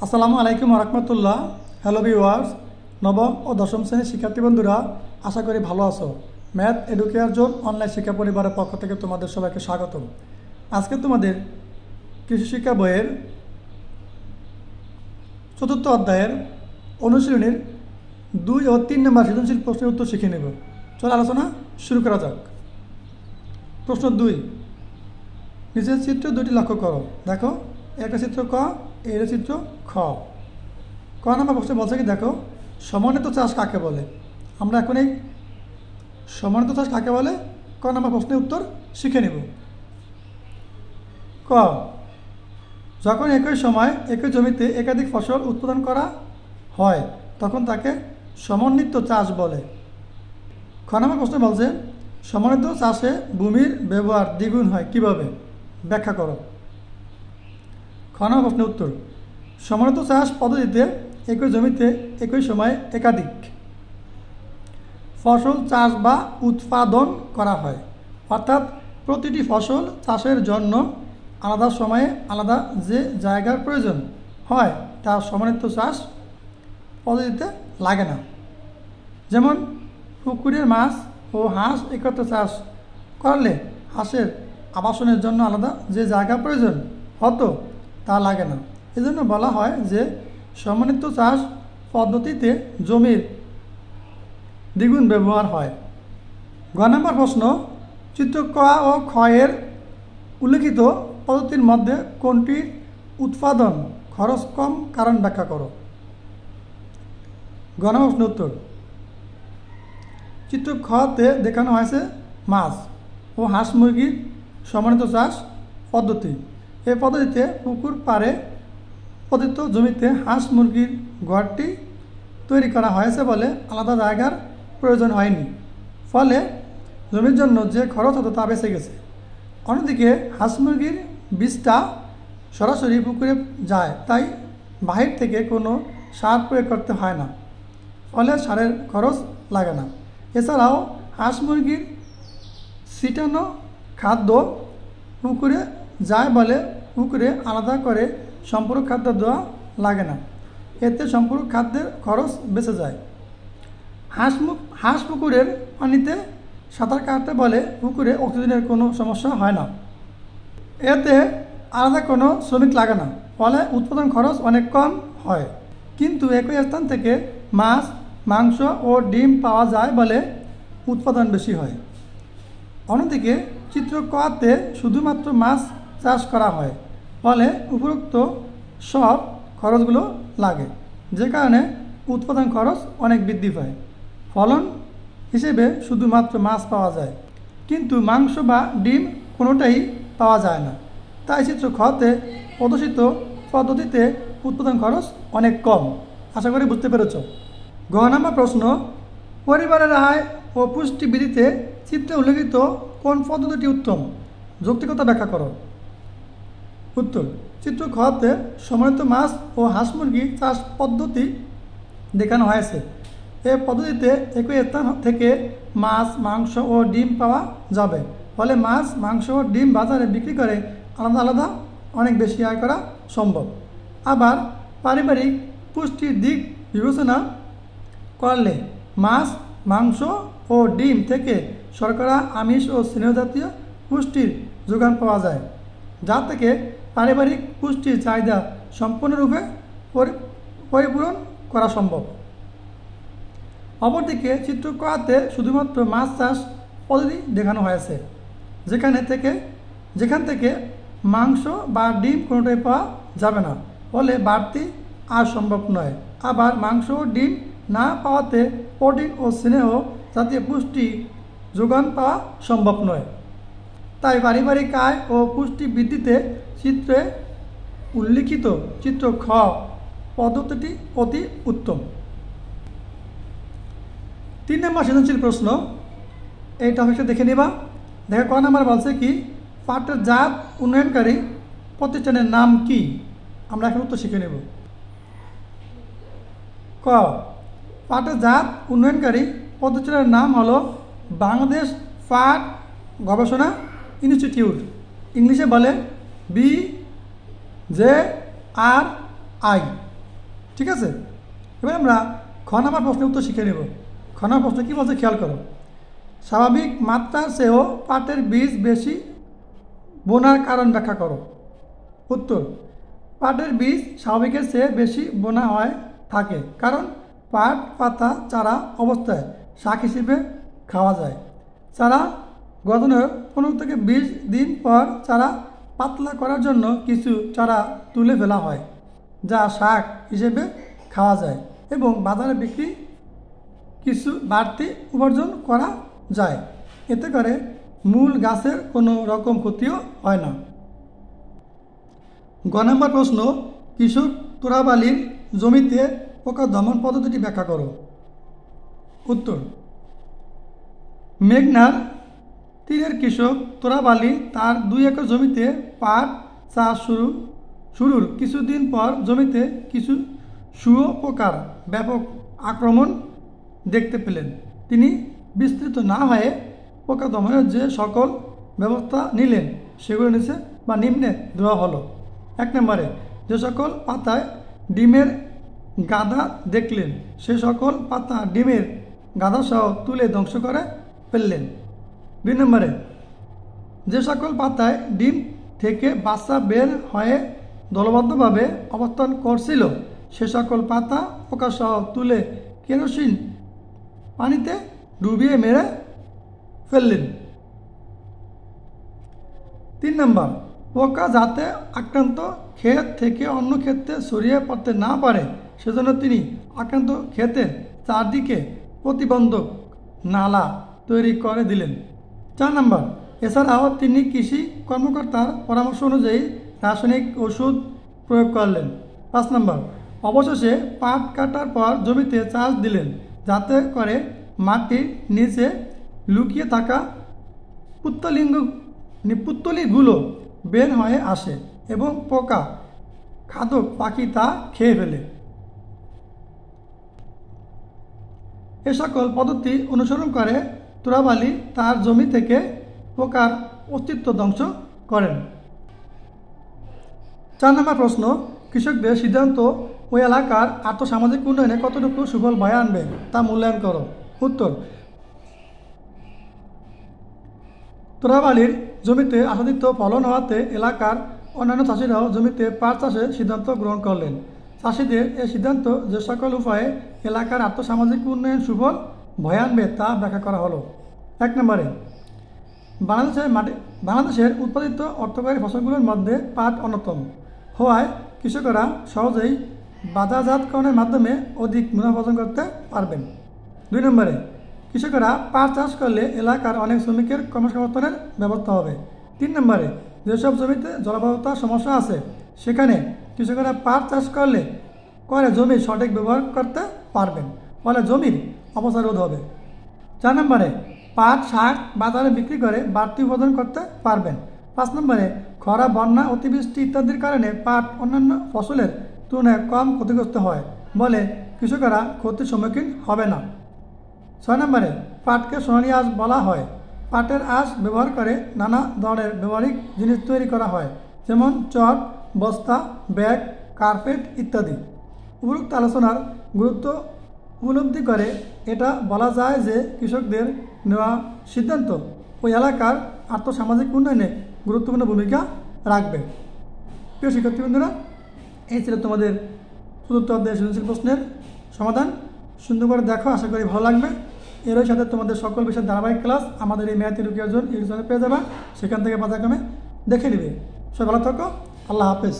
আসসালামু আলাইকুম রহমতুল্লাহ। Hello viewers, নবম ও দশম শ্রেণীর শিক্ষার্থী বন্ধুরা, আশা করি ভালো আছো। ম্যাথ এডুকেয়ার জোন অনলাইন শিক্ষা পরিবারের পক্ষ থেকে তোমাদের সবাইকে স্বাগতম। আজকে তোমাদের কৃষি শিক্ষা বইয়ের ৪র্থ অধ্যায়ের অনুশীলনীর ২ ও ৩ নম্বর সৃজনশীল প্রশ্নের উত্তর শিখে নেব। চলো আলোচনা শুরু করা যাক। প্রশ্ন ২, নিচের চিত্র দুটি লক্ষ্য করো। দেখো, একটা চিত্র ক, এর চিত্র খ। ক নম্বর প্রশ্নে বলছে কি, দেখো সমন্বিত চাষ কাকে বলে। আমরা এখন এই সমন্বিত চাষ কাকে বলে ক নম্বর প্রশ্নের উত্তর শিখে নেব। ক, যখন একই সময় একই জমিতে একাধিক ফসল উৎপাদন করা হয় তখন তাকে সমন্বিত চাষ বলে। খ নম্বর প্রশ্নে বলছে সমন্বিত চাষে ভূমির ব্যবহার দ্বিগুণ হয় কিভাবে, ব্যাখ্যা করো। খ নম্বর প্রশ্নের উত্তর, সমন্বিত চাষ পদ্ধতিতে একই জমিতে একই সময়ে একাধিক ফসল চাষ বা উৎপাদন করা হয়, অর্থাৎ প্রতিটি ফসল চাষের জন্য আলাদা সময়ে আলাদা যে জায়গার প্রয়োজন হয় তা সমন্বিত চাষ পদ্ধতিতে লাগে না। যেমন পুকুরের মাছ ও হাঁস একত্রে চাষ করলে হাঁসের আবাসনের জন্য আলাদা যে জায়গা প্রয়োজন হতো তা লাগে না। এজন্য বলা হয় যে সমন্বিত চাষ পদ্ধতিতে জমির দ্বিগুণ ব্যবহার হয়। গ নম্বর প্রশ্ন, চিত্র ক ও খ এর উল্লিখিত পদ্ধতির মধ্যে কোনটির উৎপাদন খরচ কম কারণ ব্যাখ্যা করো। গ নম্বর প্রশ্নের উত্তর, চিত্র খতে দেখানো হয়েছে মাছ ও হাঁস মুরগির সমন্বিত চাষ পদ্ধতি। এই পদ্ধতিতে পুকুর পাড়ে পতিত জমিতে হাঁস মুরগির ঘরটি তৈরি করা হয়েছে বলে আলাদা জায়গার প্রয়োজন হয়নি, ফলে জমির জন্য যে খরচ হতো তা বেঁচে গেছে। অন্যদিকে হাঁস মুরগির বীজটা সরাসরি পুকুরে যায়, তাই বাহির থেকে কোনো সার প্রয়োগ করতে হয় না, ফলে সারের খরচ লাগে না। এছাড়াও হাঁস মুরগির ছিটানো খাদ্য পুকুরে যায় বলে পুকুরে আলাদা করে সম্পূরক খাদ্য দেওয়া লাগে না, এতে সম্পূরক খাদ্যের খরচ বেঁচে যায়। হাঁস পুকুরের পানিতে সাঁতার কাটতে বলে পুকুরে অক্সিজেনের কোনো সমস্যা হয় না, এতে আলাদা কোনো শ্রমিক লাগে না, ফলে উৎপাদন খরচ অনেক কম হয়। কিন্তু একই স্থান থেকে মাছ, মাংস ও ডিম পাওয়া যায় বলে উৎপাদন বেশি হয়। অন্যদিকে চিত্র কতে শুধুমাত্র মাছ চাষ করা হয়, ফলে উপরোক্ত সব খরচগুলো লাগে, যে কারণে উৎপাদন খরচ অনেক বৃদ্ধি পায়। ফলন হিসেবে শুধুমাত্র মাছ পাওয়া যায়, কিন্তু মাংস বা ডিম কোনোটাই পাওয়া যায় না। তাই চিত্র খতে প্রদর্শিত পদ্ধতিতে উৎপাদন খরচ অনেক কম। আশা করি বুঝতে পেরেছ। গ নম্বর প্রশ্ন, পরিবারের আয় ও পুষ্টি বৃদ্ধিতে চিত্রে উল্লেখিত কোন পদ্ধতিটি উত্তম, যৌক্তিকতা ব্যাখ্যা করো। উত্তর, চিত্র খতে সমন্বিত মাছ ও হাঁস মুরগি চাষ পদ্ধতি দেখানো হয়েছে। এই পদ্ধতিতে একই স্থান থেকে মাছ, মাংস ও ডিম পাওয়া যাবে, ফলে মাছ, মাংস ও ডিম বাজারে বিক্রি করে আলাদা আলাদা অনেক বেশি আয় করা সম্ভব। আবার পারিবারিক পুষ্টির দিক বিবেচনা করলে মাছ, মাংস ও ডিম থেকে শর্করা, আমিষ ও স্নেহ জাতীয় পুষ্টির যোগান পাওয়া যায়, যা থেকে পারিবারিক পুষ্টির চাহিদা সম্পূর্ণরূপে পরিপূরণ করা সম্ভব। অপরদিকে চিত্র কতে শুধুমাত্র মাছ চাষ পদ্ধতি দেখানো হয়েছে, যেখান থেকে মাংস বা ডিম কোনোটাই পাওয়া যাবে না, ফলে বাড়তি আয় সম্ভব নয়। আবার মাংস ও ডিম না পাওয়াতে প্রোটিন ও স্নেহ জাতীয় পুষ্টি যোগান পাওয়া সম্ভব নয়। তাই পারিবারিক আয় ও পুষ্টি বৃদ্ধিতে চিত্রে উল্লিখিত চিত্র খ পদ্ধতিটি অতি উত্তম। ৩ নম্বর সৃজনশীল প্রশ্ন, এই টপিকটা দেখে নেবা। দেখো, ক নম্বর বলছে কি, পাটের জাত উন্নয়নকারী প্রতিষ্ঠানের নাম কি। আমরা এখন উত্তর শিখে নেব। ক, পাটের জাত উন্নয়নকারী প্রতিষ্ঠানের নাম হলো বাংলাদেশ পাট গবেষণা ইনস্টিটিউট, ইংলিশে বলে BJRI। আই। ঠিক আছে, এবার আমরা খ নম্বর প্রশ্নের উত্তর শিখে নেব। খ নম্বর প্রশ্ন কী বলছে খেয়াল করো। স্বাভাবিক মাত্রার চেয়েও পাটের বীজ বেশি বোনার কারণ ব্যাখ্যা করো। উত্তর, পাটের বীজ স্বাভাবিকের চেয়ে বেশি বোনা হয় থাকে কারণ পাট পাতা চারা অবস্থায় শাক হিসেবে খাওয়া যায়। চারা গজানোর 15 থেকে 20 দিন পর চারা পাতলা করার জন্য কিছু চারা তুলে ফেলা হয়, যা শাক হিসেবে খাওয়া যায় এবং বাজারে বিক্রি কিছু বাড়তি উপার্জন করা যায়। এতে করে মূল গাছের কোনো রকম ক্ষতিও হয় না। গ নম্বর প্রশ্ন, কৃষক তোরাবালির জমিতে পোকা দমন পদ্ধতিটি ব্যাখ্যা করো। উত্তর, মেঘনার তীরের কৃষক তোরাবালি তার 2 একর জমিতে পাট চাষ শুরুর কিছুদিন পর জমিতে কিছু শুঁয়োপোকার ব্যাপক আক্রমণ দেখতে পেলেন। তিনি বিস্তৃত না হয়ে পোকা দমনের যে সকল ব্যবস্থা নিলেন সেগুলো নিচে বা নিম্নে দেওয়া হলো। 1 নম্বরে, যে সকল পাতায় ডিমের গাদা দেখলেন সে সকল পাতা ডিমের গাদাসহ তুলে ধ্বংস করে ফেললেন। 2 নম্বরে, যে সকল পাতায় ডিম থেকে বাচ্চা বের হয়ে দলবদ্ধভাবে অবস্থান করছিল সে সকল পাতা পোকাসহ তুলে কেরোসিন পানিতে ডুবিয়ে মেরে ফেললেন। 3 নম্বর, পোকা যাতে আক্রান্ত ক্ষেত থেকে অন্য ক্ষেত্রে ছড়িয়ে পড়তে না পারে সেজন্য তিনি আক্রান্ত ক্ষেতের চারদিকে প্রতিবন্ধক নালা তৈরি করে দিলেন। 4 নম্বর, এছাড়াও তিনি কৃষি কর্মকর্তার পরামর্শ অনুযায়ী রাসায়নিক ওষুধ প্রয়োগ করলেন। 5 নম্বর, অবশেষে পাট কাটার পর জমিতে চাষ দিলেন যাতে করে মাটির নিচে লুকিয়ে থাকা পুত্তলিগুলো বের হয়ে আসে এবং পোকা খাদক পাখি তা খেয়ে ফেলে। এ সকল পদ্ধতি অনুসরণ করে তোরাবালি তার জমি থেকে পোকার অস্তিত্ব ধ্বংস করেন। 4 নম্বর প্রশ্ন, কৃষকদের সিদ্ধান্ত ওই এলাকার আর্থসামাজিক উন্নয়নে কতটুকু সুফল বয়ে আনবে তা মূল্যায়ন করো। উত্তর, তোরাবালির জমিতে আশাতীত ফলন হওয়াতে এলাকার অন্যান্য চাষিরাও জমিতে পাট চাষের সিদ্ধান্ত গ্রহণ করলেন। চাষিদের এই সিদ্ধান্ত যে সকল উপায়ে এলাকার আর্থসামাজিক উন্নয়ন সুফল বয়ে আনবে তা ব্যাখ্যা করা হলো। 1 নম্বরে, বাংলাদেশের উৎপাদিত অর্থকরী ফসলগুলোর মধ্যে পাট অন্যতম হওয়ায় কৃষকরা সহজেই বাজারজাতকরণের মাধ্যমে অধিক মুনাফা অর্জন করতে পারবেন। 2 নম্বরে, কৃষকেরা পাট চাষ করলে এলাকার অনেক শ্রমিকের কর্মসংস্থানের ব্যবস্থা হবে। 3 নম্বরে, যেসব জমিতে জলাবদ্ধতার সমস্যা আছে সেখানে কৃষকেরা পাট চাষ করে জমির সঠিক ব্যবহার করতে পারবেন, ফলে জমির অপচয় রোধ হবে। 4 নম্বরে, পাট শাক বাজারে বিক্রি করে বাড়তি উৎপাদন করতে পারবেন। 5 নম্বরে, খরা বন্যা অতিবৃষ্টি ইত্যাদির কারণে পাট অন্যান্য ফসলের তুলনায় কম ক্ষতিগ্রস্ত হয় বলে কৃষকেরা ক্ষতির সম্মুখীন হবে না। 6 নম্বরে, পাটকে সোনালী আঁশ বলা হয়। পাটের আঁশ ব্যবহার করে নানা ধরনের ব্যবহারিক জিনিস তৈরি করা হয়, যেমন চট, বস্তা, ব্যাগ, কার্পেট ইত্যাদি। উপরোক্ত আলোচনার গুরুত্ব উপলব্ধি করে এটা বলা যায় যে কৃষকদের নেওয়া সিদ্ধান্ত ওই এলাকার আর্থসামাজিক উন্নয়নে গুরুত্বপূর্ণ ভূমিকা রাখবে। প্রিয় শিক্ষার্থী বন্ধুরা, এই ছিল তোমাদের চতুর্থ অধ্যায়ের সৃজনশীল প্রশ্নের সমাধান। সুন্দর করে দেখো, আশা করি ভালো লাগবে। এরই সাথে তোমাদের সকল বিষয়ের ধারাবাহিক ক্লাস আমাদের এই ম্যাথ এডুকেশন ইউটিউব চ্যানেলে পেয়ে যাবা, সেখান থেকে পর্যায়ক্রমে দেখে নিবে। সবাই ভালো থাকো, আল্লাহ হাফেজ।